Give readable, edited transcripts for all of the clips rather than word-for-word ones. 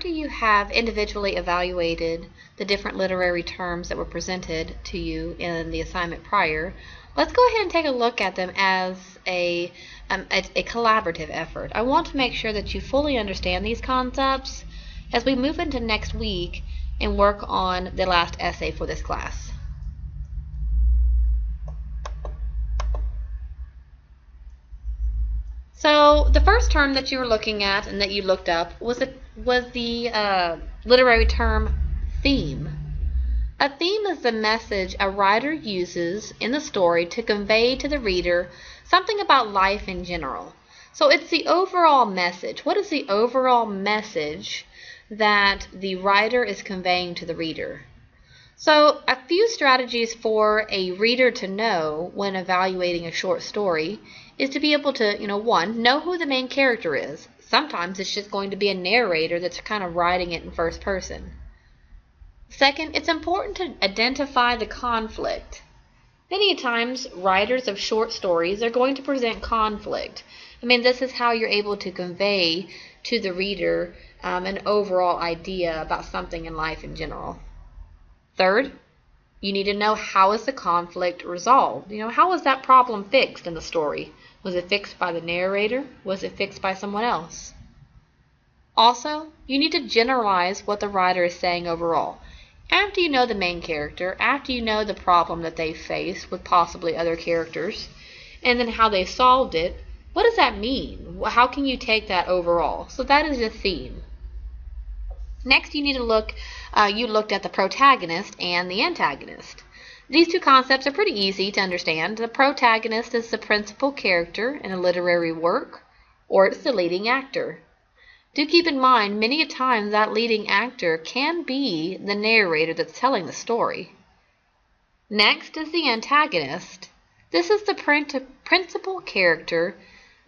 after you have individually evaluated the different literary terms that were presented to you in the assignment prior, let's go ahead and take a look at them as a collaborative effort. I want to make sure that you fully understand these concepts as we move into next week and work on the last essay for this class. So the first term that you were looking at and that you looked up was the literary term theme. A theme is the message a writer uses in the story to convey to the reader something about life in general. So it's the overall message. What is the overall message that the writer is conveying to the reader? So a few strategies for a reader to know when evaluating a short story is to be able to, one, know who the main character is. Sometimes it's just going to be a narrator that's kind of writing it in first person. Second, it's important to identify the conflict. Many times, writers of short stories are going to present conflict. This is how you're able to convey to the reader an overall idea about something in life in general. Third, you need to know, how is the conflict resolved? How was that problem fixed in the story? Was it fixed by the narrator? Was it fixed by someone else? Also, you need to generalize what the writer is saying overall. After you know the main character, after you know the problem that they face with possibly other characters, and then how they solved it, what does that mean? How can you take that overall? So that is a theme. Next, you need to look, you looked at the protagonist and the antagonist. These two concepts are pretty easy to understand. The protagonist is the principal character in a literary work, or it's the leading actor. Do keep in mind, many a time that leading actor can be the narrator that's telling the story. Next is the antagonist. This is the principal character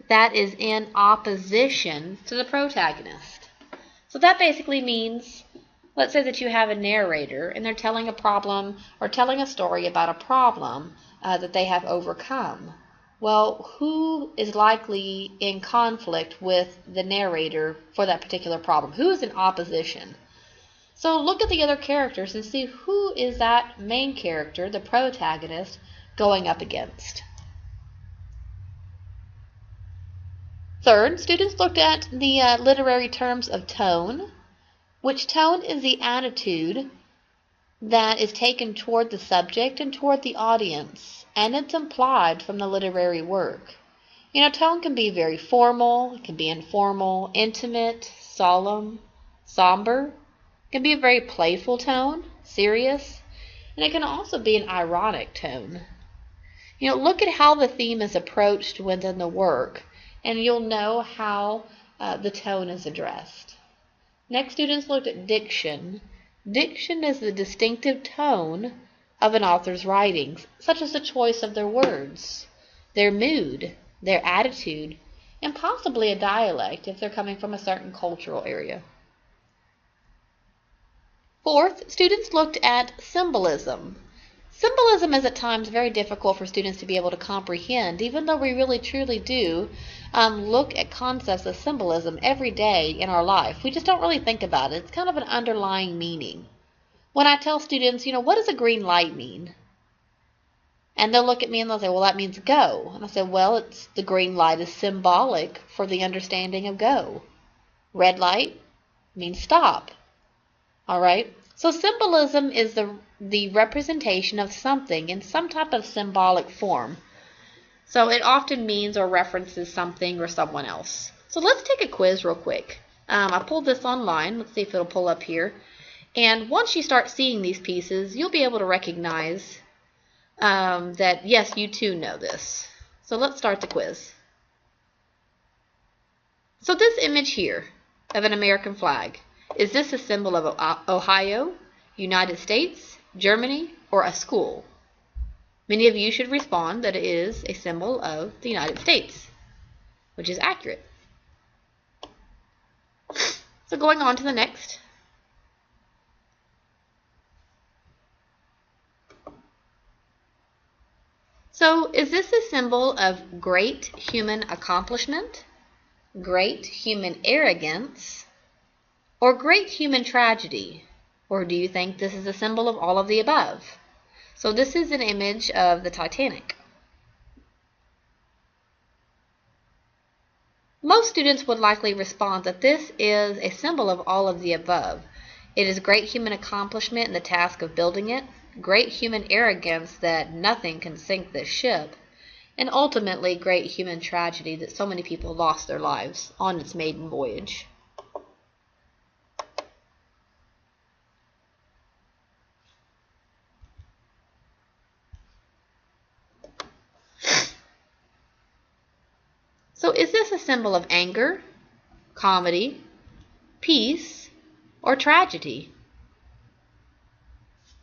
that is in opposition to the protagonist. So that basically means, let's say that you have a narrator and they're telling a problem or telling a story about a problem that they have overcome. Well, who is likely in conflict with the narrator for that particular problem? Who is in opposition? So look at the other characters and see who is that main character, the protagonist, going up against. Third, students looked at the literary terms of tone, which tone is the attitude that is taken toward the subject and toward the audience, and it's implied from the literary work. Tone can be very formal, it can be informal, intimate, solemn, somber. It can be a very playful tone, serious, and it can also be an ironic tone. Look at how the theme is approached within the work, and you'll know how the tone is addressed. Next, students looked at diction. Diction is the distinctive tone of an author's writings, such as the choice of their words, their mood, their attitude, and possibly a dialect if they're coming from a certain cultural area. Fourth, students looked at symbolism. Symbolism is at times very difficult for students to be able to comprehend, even though we really truly do look at concepts of symbolism every day in our life. We just don't really think about it. It's kind of an underlying meaning. When I tell students, what does a green light mean? And they'll look at me and they'll say, well, that means go. And I say, well, the green light is symbolic for the understanding of go. Red light means stop. All right? So symbolism is the representation of something in some type of symbolic form. So it often means or references something or someone else. So let's take a quiz real quick. I pulled this online. Let's see if it'll pull up here. And once you start seeing these pieces, you'll be able to recognize that, yes, you too know this. So let's start the quiz. So this image here of an American flag, is this a symbol of Ohio, United States, Germany, or a school? Many of you should respond that it is a symbol of the United States, which is accurate. So going on to the next. So is this a symbol of great human accomplishment, great human arrogance, or great human tragedy? Or do you think this is a symbol of all of the above? So this is an image of the Titanic. Most students would likely respond that this is a symbol of all of the above. It is great human accomplishment in the task of building it, great human arrogance that nothing can sink this ship, and ultimately great human tragedy that so many people lost their lives on its maiden voyage. So is this a symbol of anger, comedy, peace, or tragedy?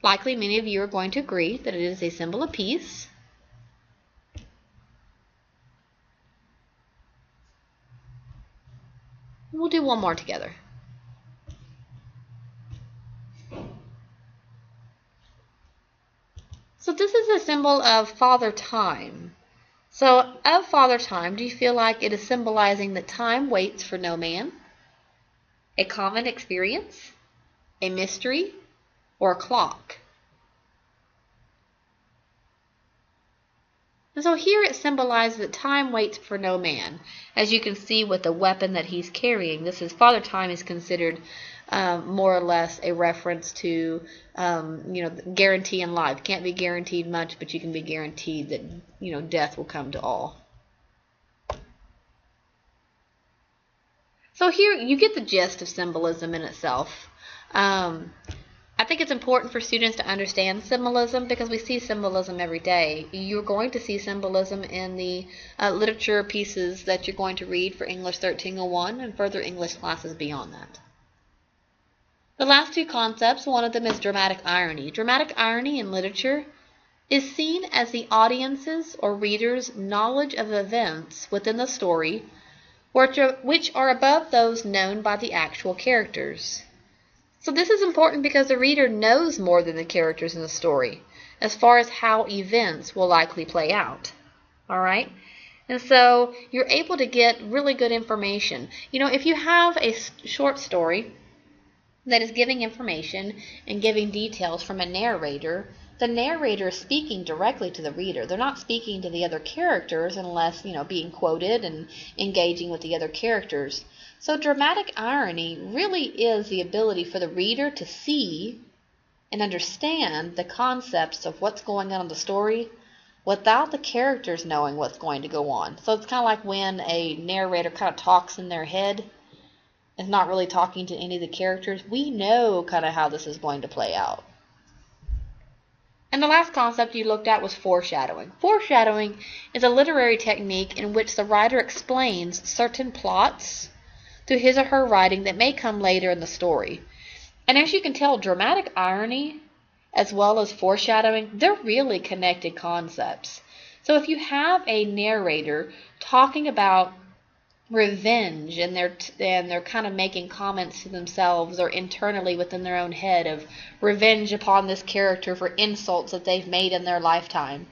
Likely many of you are going to agree that it is a symbol of peace. We'll do one more together. So this is a symbol of Father Time. So of Father Time, do you feel like it is symbolizing that time waits for no man, a common experience, a mystery, or a clock? And so here it symbolizes that time waits for no man. As you can see with the weapon that he's carrying, this is Father Time is considered more or less a reference to, guarantee in life. Can't be guaranteed much, but you can be guaranteed that, death will come to all. So here you get the gist of symbolism in itself. I think it's important for students to understand symbolism because we see symbolism every day. You're going to see symbolism in the literature pieces that you're going to read for English 1301 and further English classes beyond that. The last two concepts, one of them is dramatic irony. Dramatic irony in literature is seen as the audience's or reader's knowledge of events within the story which are above those known by the actual characters. So this is important because the reader knows more than the characters in the story as far as how events will likely play out. All right? And so you're able to get really good information. If you have a short story that is giving information and giving details from a narrator, the narrator is speaking directly to the reader. They're not speaking to the other characters unless, being quoted and engaging with the other characters. So dramatic irony really is the ability for the reader to see and understand the concepts of what's going on in the story without the characters knowing what's going to go on. So it's kind of like when a narrator kind of talks in their head and not really talking to any of the characters. We know kind of how this is going to play out. And the last concept you looked at was foreshadowing. Foreshadowing is a literary technique in which the writer explains certain plots through his or her writing that may come later in the story. And as you can tell, dramatic irony as well as foreshadowing, they're really connected concepts. So if you have a narrator talking about revenge and they're kind of making comments to themselves or internally within their own head of revenge upon this character for insults that they've made in their lifetime,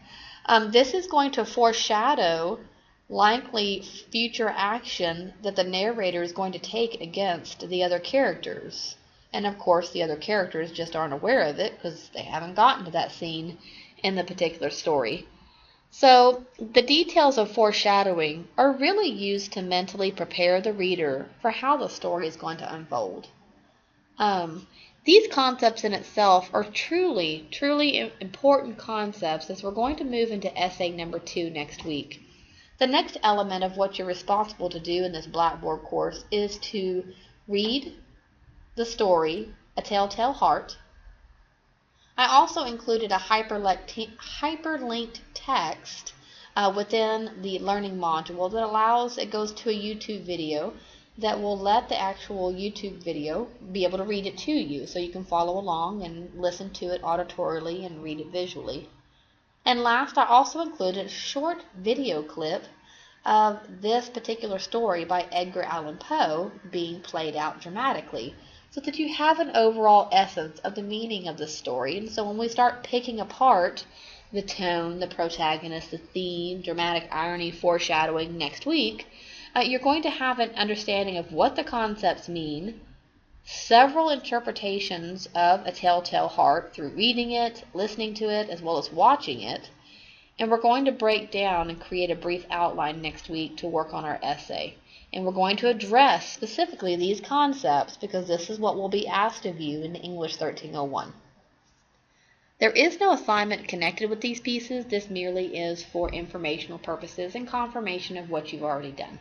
this is going to foreshadow likely future action that the narrator is going to take against the other characters. And of course the other characters just aren't aware of it because they haven't gotten to that scene in the particular story. So the details of foreshadowing are really used to mentally prepare the reader for how the story is going to unfold. These concepts in itself are truly, truly important concepts as we're going to move into essay number 2 next week. The next element of what you're responsible to do in this Blackboard course is to read the story, A Telltale Heart. I also included a hyperlinked text within the learning module that it goes to a YouTube video that will let the actual YouTube video be able to read it to you so you can follow along and listen to it auditorily and read it visually. And last, I also included a short video clip of this particular story by Edgar Allan Poe being played out dramatically, so that you have an overall essence of the meaning of the story. And so when we start picking apart the tone, the protagonist, the theme, dramatic irony, foreshadowing next week, you're going to have an understanding of what the concepts mean several interpretations of A Telltale Heart through reading it, listening to it, as well as watching it. And we're going to break down and create a brief outline next week to work on our essay. And we're going to address specifically these concepts because this is what will be asked of you in English 1301. There is no assignment connected with these pieces. This merely is for informational purposes and confirmation of what you've already done.